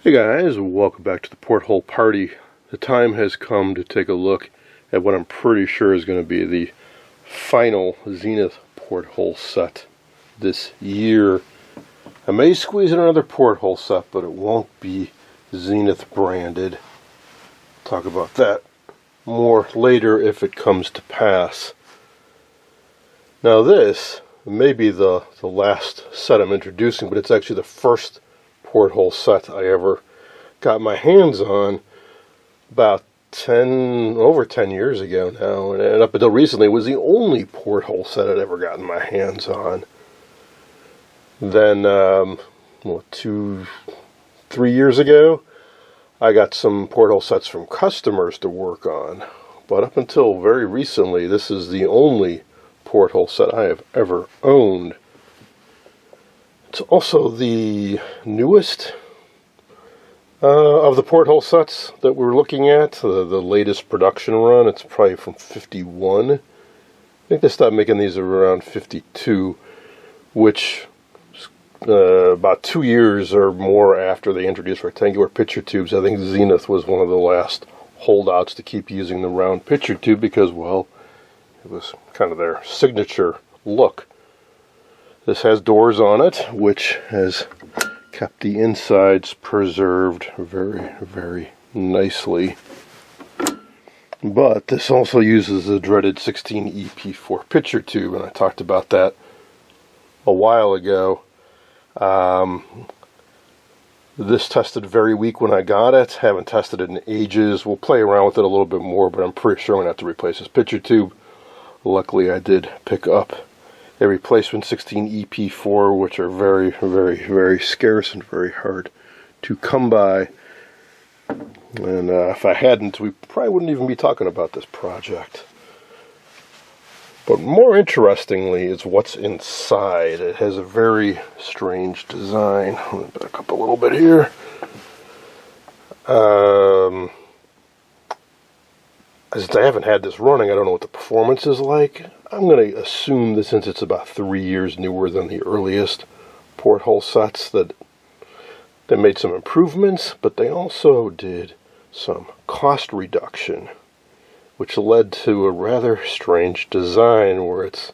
Hey guys, welcome back to the porthole party. The time has come to take a look at what I'm pretty sure is going to be the final Zenith porthole set this year. I may squeeze in another porthole set, but it won't be Zenith branded. Talk about that more later if it comes to pass. Now this may be the last set I'm introducing, but it's actually the first porthole set I ever got my hands on about over 10 years ago now, and up until recently it was the only porthole set I'd ever gotten my hands on. Then 2-3 years ago I got some porthole sets from customers to work on, but up until very recently this is the only porthole set I have ever owned. It's also the newest of the porthole sets that we're looking at, the latest production run. It's probably from 51. I think they stopped making these around 52, which about 2 years or more after they introduced rectangular picture tubes. I think Zenith was one of the last holdouts to keep using the round picture tube because, well, it was kind of their signature look. This has doors on it, which has kept the insides preserved very, very nicely. But this also uses the dreaded 16 EP4 picture tube, and I talked about that a while ago. This tested very weak when I got it. Haven't tested it in ages. We'll play around with it a little bit more, but I'm pretty sure I'm going to have to replace this picture tube. Luckily, I did pick up a replacement 16 EP4, which are very, very, very scarce and very hard to come by. And if I hadn't, we probably wouldn't even be talking about this project. But more interestingly is what's inside. It has a very strange design. Let me back up a little bit here. Since I haven't had this running, I don't know what the performance is like. I'm going to assume that since it's about 3 years newer than the earliest porthole sets, that they made some improvements, but they also did some cost reduction, which led to a rather strange design where it's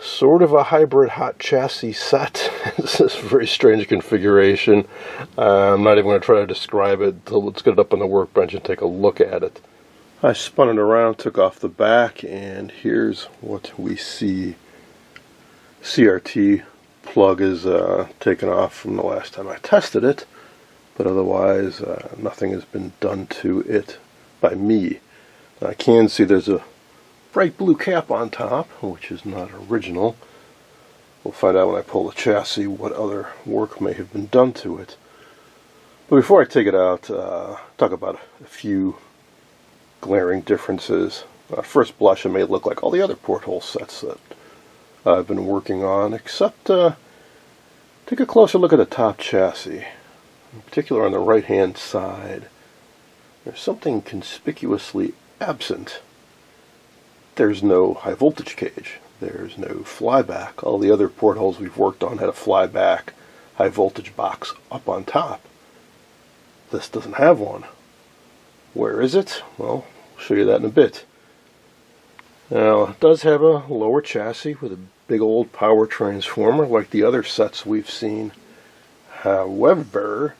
sort of a hybrid hot chassis set. It's this very strange configuration. I'm not even going to try to describe it. So let's get it up on the workbench and take a look at it. I spun it around, took off the back, and here's what we see. CRT plug is taken off from the last time I tested it, but otherwise nothing has been done to it by me. I can see there's a bright blue cap on top, which is not original. We'll find out when I pull the chassis what other work may have been done to it. But before I take it out, talk about a few glaring differences. First blush, it may look like all the other porthole sets that I've been working on, except take a closer look at the top chassis, in particular on the right hand side. There's something conspicuously absent. There's no high voltage cage. There's no flyback. All the other portholes we've worked on had a flyback high voltage box up on top. This doesn't have one. Where is it? Well, I'll show you that in a bit. Now, it does have a lower chassis with a big old power transformer like the other sets we've seen. However,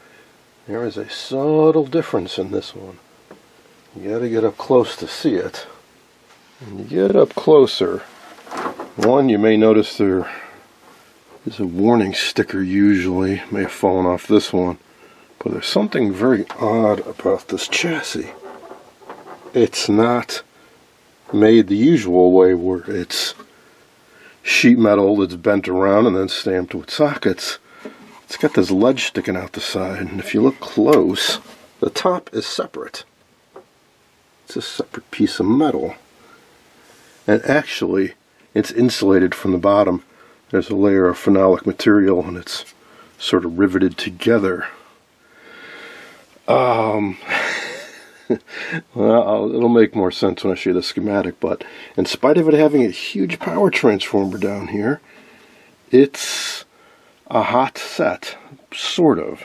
there is a subtle difference in this one. You gotta get up close to see it. When you get up closer, one, you may notice there is a warning sticker usually. May have fallen off this one. But there's something very odd about this chassis. It's not made the usual way where it's sheet metal that's bent around and then stamped with sockets. It's got this ledge sticking out the side, and if you look close, the top is separate. It's a separate piece of metal. And actually, it's insulated from the bottom. There's a layer of phenolic material, and it's sort of riveted together. Well, it'll make more sense when I show you the schematic, but in spite of it having a huge power transformer down here, it's a hot set, sort of.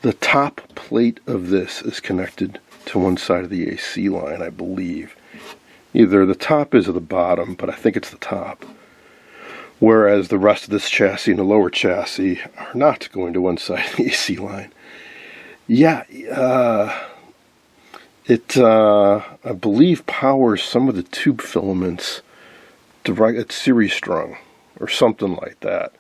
The top plate of this is connected to one side of the AC line, I believe. Either the top is or the bottom, but I think it's the top. Whereas the rest of this chassis and the lower chassis are not going to one side of the AC line. Yeah, I believe powers some of the tube filaments direct. It's series strung or something like that.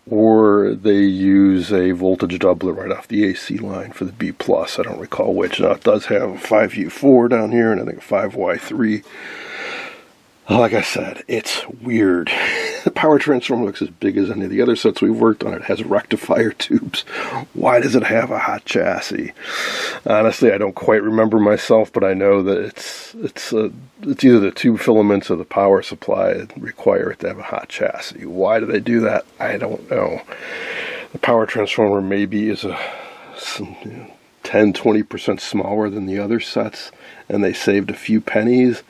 Or they use a voltage doubler right off the AC line for the B+. I don't recall which. Now, it does have a 5U4 down here and I think a 5Y3. Like I said, it's weird. The power transformer looks as big as any of the other sets we've worked on. It has rectifier tubes. Why does it have a hot chassis? Honestly, I don't quite remember myself, but I know that it's either the tube filaments or the power supply that require it to have a hot chassis. Why do they do that? I don't know. The power transformer maybe is 10-20% smaller than the other sets, and they saved a few pennies.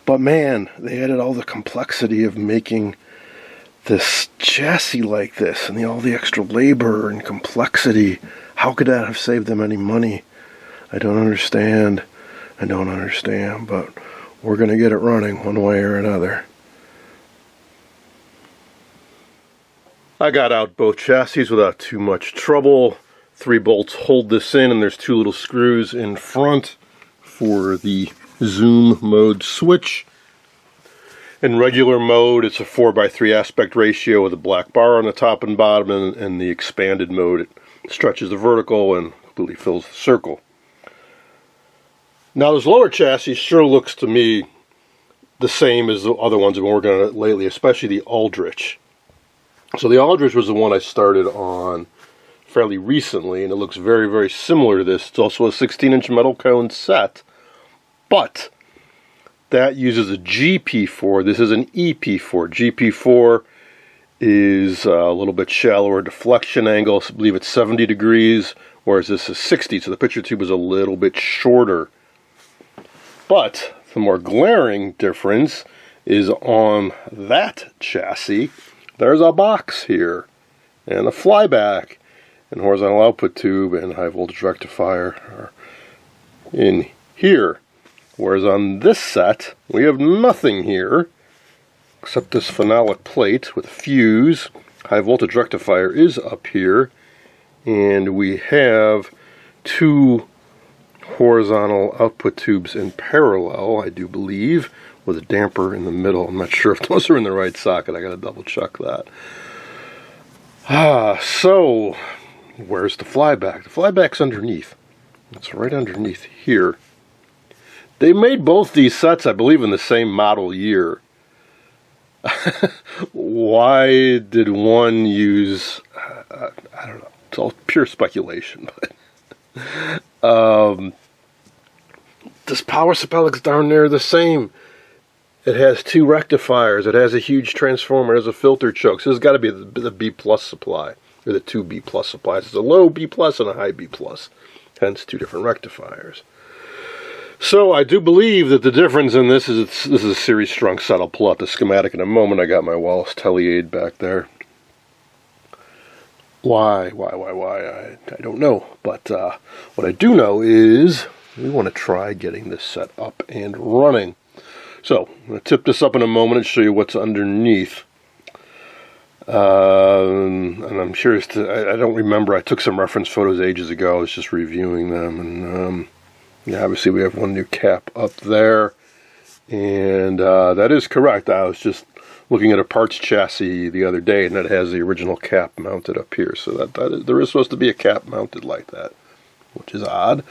But man, they added all the complexity of making this chassis like this and all the extra labor and complexity. How could that have saved them any money? I don't understand. But we're going to get it running one way or another. I got out both chassis without too much trouble. 3 bolts hold this in, and there's 2 little screws in front for the zoom mode switch. In regular mode, it's a 4:3 aspect ratio with a black bar on the top and bottom, and in the expanded mode, it stretches the vertical and completely fills the circle. Now, this lower chassis sure looks to me the same as the other ones I've been working on it lately, especially the Aldrich. So the Aldrich was the one I started on fairly recently, and it looks very, very similar to this. It's also a 16-inch metal cone set, but that uses a GP4. This is an EP4. GP4 is a little bit shallower deflection angle. I believe it's 70 degrees, whereas this is 60, so the picture tube is a little bit shorter. But the more glaring difference is on that chassis. There's a box here, and a flyback, and horizontal output tube, and high voltage rectifier are in here. Whereas on this set, we have nothing here, except this phenolic plate with a fuse. High voltage rectifier is up here, and we have 2 horizontal output tubes in parallel, I do believe, with a damper in the middle. I'm not sure if those are in the right socket. I gotta double check that. So where's the flyback? The flyback's underneath. It's right underneath here. They made both these sets, I believe, in the same model year. Why did one use, I don't know, it's all pure speculation, but this power supply looks darn near the same. It has 2 rectifiers, it has a huge transformer, it has a filter choke, so this has got to be the B+ supply, or the 2 B+ supplies. It's a low B+ and a high B+, hence 2 different rectifiers. So I do believe that the difference in this is this is a series strung set. I'll pull out the schematic in a moment. I got my Wallace Telliade back there. Why? I don't know. But what I do know is we want to try getting this set up and running. So I'm going to tip this up in a moment and show you what's underneath. And I'm curious to, I don't remember. I took some reference photos ages ago. I was just reviewing them, and yeah, obviously we have one new cap up there, and that is correct. I was just looking at a parts chassis the other day, and it has the original cap mounted up here. So there is supposed to be a cap mounted like that, which is odd.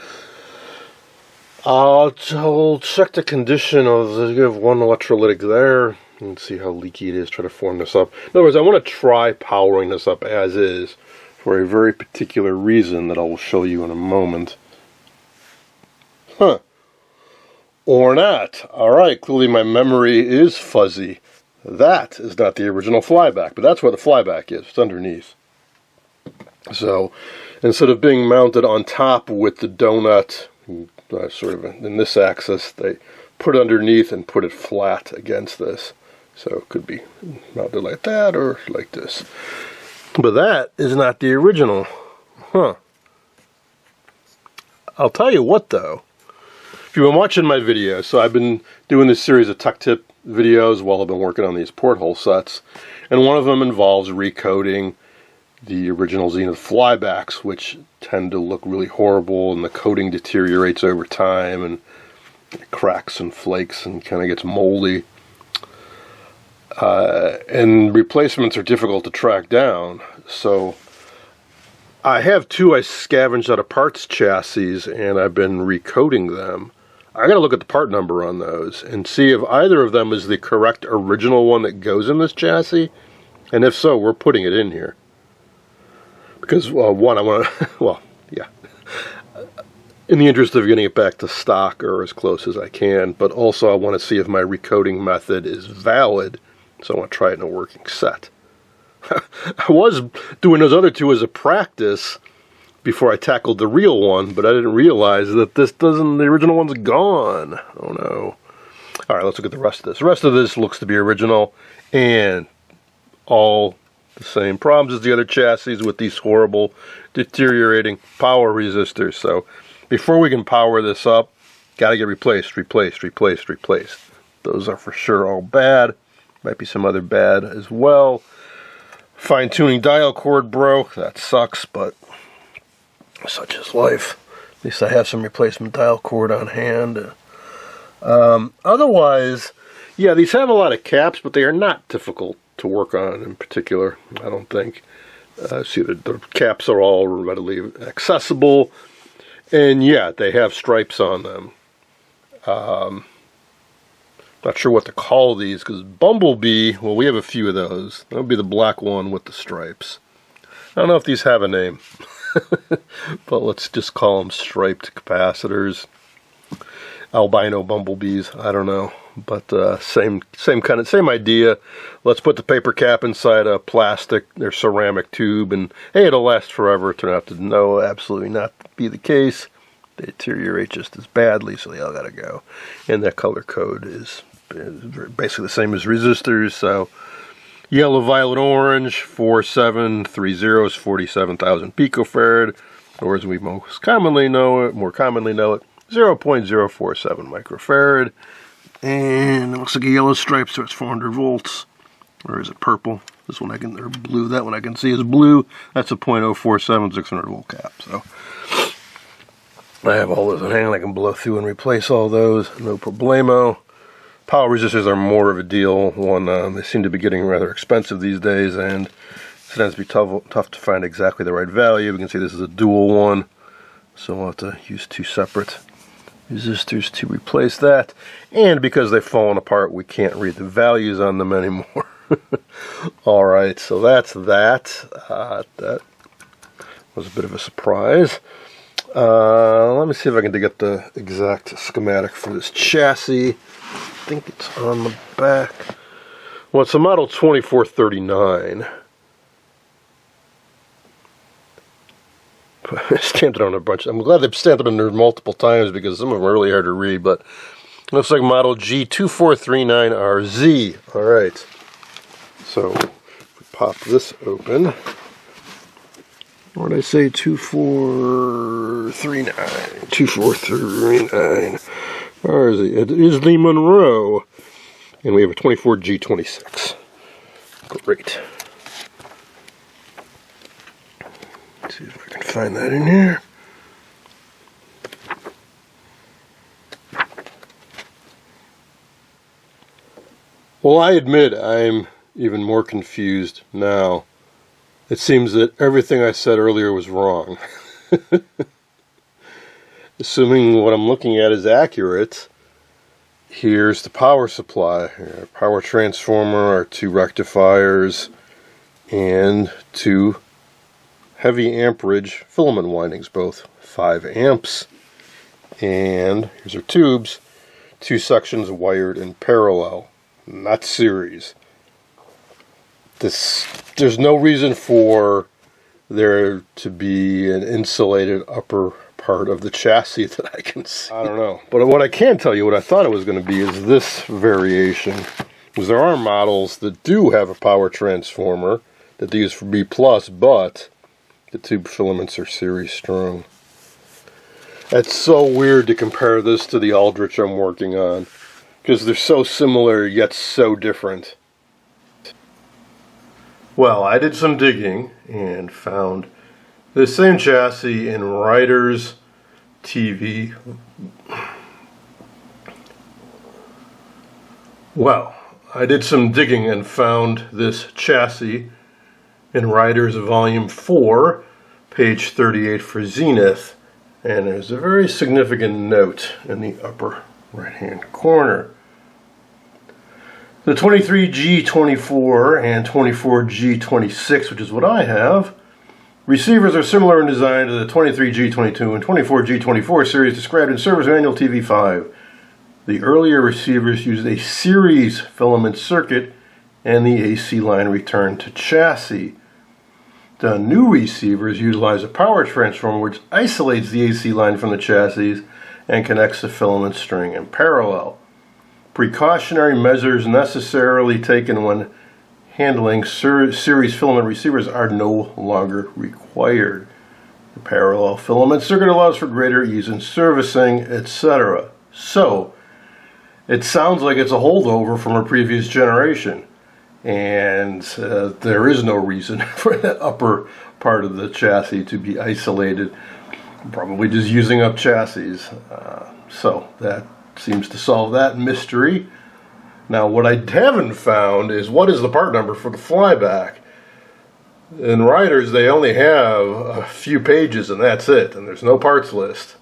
I'll check the condition of you have one electrolytic there, and see how leaky it is. Try to form this up. In other words, I want to try powering this up as is for a very particular reason that I will show you in a moment. Or not. Alright, clearly my memory is fuzzy. That is not the original flyback, but that's where the flyback is. It's underneath. So, instead of being mounted on top with the donut, sort of in this axis, they put it underneath and put it flat against this. So it could be mounted like that or like this. But that is not the original. I'll tell you what though, if you've been watching my videos, so I've been doing this series of tech tip videos while I've been working on these porthole sets, and one of them involves recoding the original Zenith Flybacks, which tend to look really horrible, and the coating deteriorates over time, and it cracks and flakes and kind of gets moldy. And replacements are difficult to track down, so I have two I scavenged out of parts chassis, and I've been recoding them. I gotta look at the part number on those and see if either of them is the correct original one that goes in this chassis, and if so, we're putting it in here. Because, well, one, I want to, well, yeah, in the interest of getting it back to stock or as close as I can, but also I want to see if my recoding method is valid, so I want to try it in a working set. I was doing those other two as a practice before I tackled the real one, but I didn't realize that the original one's gone. Oh no. Alright, let's look at the rest of this. The rest of this looks to be original, and all the same problems as the other chassis with these horrible, deteriorating power resistors. So, before we can power this up, gotta get replaced. Those are for sure all bad. Might be some other bad as well. Fine-tuning dial cord broke. That sucks, but such is life. At least I have some replacement dial cord on hand. Otherwise, yeah, these have a lot of caps, but they are not difficult to work on in particular, I don't think. See, the caps are all readily accessible, and yeah, they have stripes on them. Not sure what to call these, because Bumblebee, well, we have a few of those. That would be the black one with the stripes. I don't know if these have a name, but let's just call them striped capacitors. Albino bumblebees, I don't know, but same idea. Let's put the paper cap inside a plastic or ceramic tube, and hey, it'll last forever. It turned out to no, absolutely not be the case. They deteriorate just as badly, so they all gotta go. And that color code is basically the same as resistors. So yellow, violet, orange, 4730 is 47,000 picofarad, or as we more commonly know it, 0.047 microfarad. And it looks like a yellow stripe, so it's 400 volts. Or is it purple? This one or blue. That one I can see is blue. That's a 0.047 600 volt cap. So I have all those on hand. I can blow through and replace all those. No problemo. Power resistors are more of a deal. They seem to be getting rather expensive these days, and it tends to be tough to find exactly the right value. We can see this is a dual one, so we'll have to use two separate resistors to replace that. And because they've fallen apart, we can't read the values on them anymore. Alright, so that's that. That was a bit of a surprise. Let me see if I can dig up the exact schematic for this chassis. I think it's on the back. Well, it's a model 2439. I stamped it on a bunch. I'm glad they've stamped it on there multiple times because some of them are really hard to read, but it looks like model G2439RZ. Alright. So, if we pop this open, what did I say? 2439. 2439. RZ. It is the Monroe. And we have a 24G26. Great. Let's see if I can find that in here. Well, I admit I'm even more confused now. It seems that everything I said earlier was wrong. Assuming what I'm looking at is accurate, here's the power supply. Our power transformer, our two rectifiers, and two heavy amperage filament windings, both 5 amps. And here's our tubes, 2 sections wired in parallel, not series. There's no reason for there to be an insulated upper part of the chassis that I can see. I don't know. But what I can tell you, what I thought it was going to be, is this variation. Because there are models that do have a power transformer that they use for B+, but the tube filaments are series strong. It's so weird to compare this to the Aldrich I'm working on, because they're so similar yet so different. Well, I did some digging and found the same chassis in Ryder's TV. Well, I did some digging and found this chassis in Ryder's Volume 4, page 38 for Zenith, and there's a very significant note in the upper right-hand corner. The 23G24 and 24G26, which is what I have, receivers are similar in design to the 23G22 and 24G24 series described in Service Manual TV5. The earlier receivers used a series filament circuit and the AC line returned to chassis. The new receivers utilize a power transformer which isolates the AC line from the chassis and connects the filament string in parallel. Precautionary measures necessarily taken when handling series filament receivers are no longer required. The parallel filament circuit allows for greater ease in servicing, etc. So, it sounds like it's a holdover from a previous generation, and there is no reason for the upper part of the chassis to be isolated, probably just using up chassis. So that seems to solve that mystery. Now, what I haven't found is what is the part number for the Flyback. In Ryder's, they only have a few pages and that's it, and there's no parts list.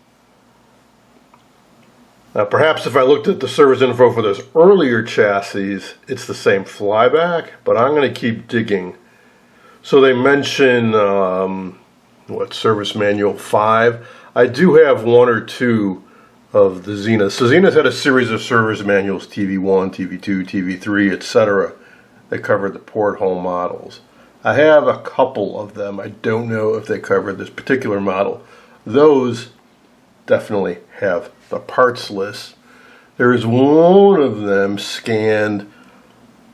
Now, perhaps if I looked at the service info for this earlier chassis, it's the same Flyback, but I'm going to keep digging. So they mention, Service Manual 5. I do have one or two of the Zenith. So Zenith had a series of service manuals, TV1, TV2, TV3, etc. that covered the porthole models. I have a couple of them. I don't know if they covered this particular model. Those definitely have the parts list. There is one of them scanned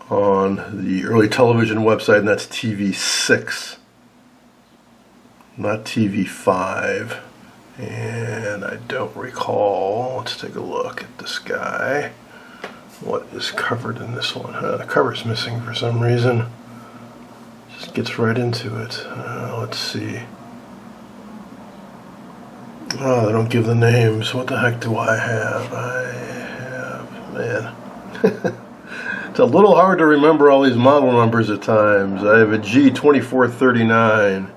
on the early television website, and that's TV6, not TV5. And I don't recall. Let's take a look at this guy. What is covered in this one? The cover's missing for some reason. Just gets right into it. Let's see. Oh, they don't give the names. What the heck do I have? Man. It's a little hard to remember all these model numbers at times. I have a G2439.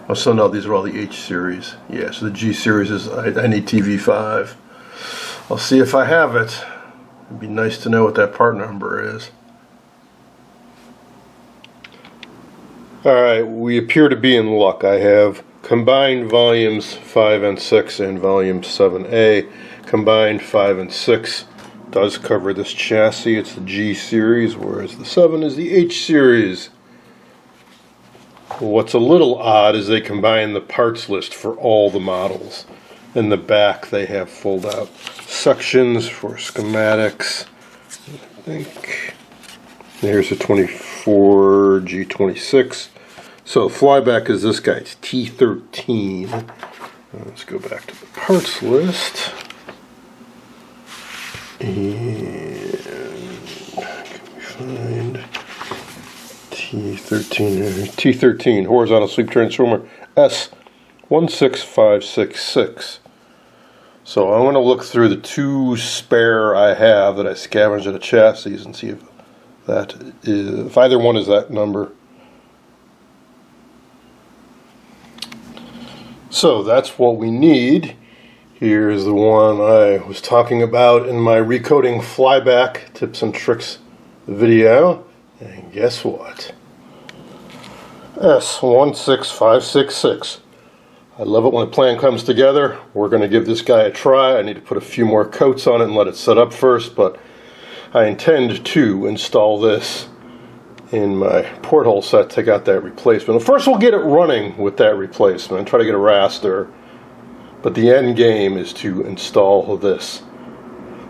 Oh, so no, these are all the H series. Yeah, so the G series is, I need TV5. I'll see if I have it. It'd be nice to know what that part number is. Alright, we appear to be in luck. I have combined volumes 5 and 6 and volume 7A. Combined 5 and 6 does cover this chassis. It's the G series, whereas the 7 is the H series. What's a little odd is they combine the parts list for all the models. In the back they have fold out sections for schematics. I think here's a 24G26. So Flyback is this guy, it's T13. Let's go back to the parts list. And can we find T13 horizontal sweep transformer S16566. So I want to look through the two spare I have that I scavenged at a chassis and see if that is, if either one is that number. So that's what we need. Here's the one I was talking about in my recoding Flyback tips and tricks video. And guess what? S16566. I love it when a plan comes together. We're going to give this guy a try. I need to put a few more coats on it and let it set up first, but I intend to install this in my porthole set, take out that replacement. First we'll get it running with that replacement and try to get a raster, but the end game is to install this.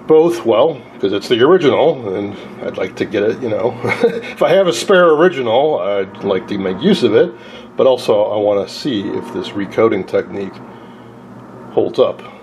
Both, well, because it's the original, and I'd like to get it, you know. If I have a spare original, I'd like to make use of it, but also I want to see if this recoding technique holds up.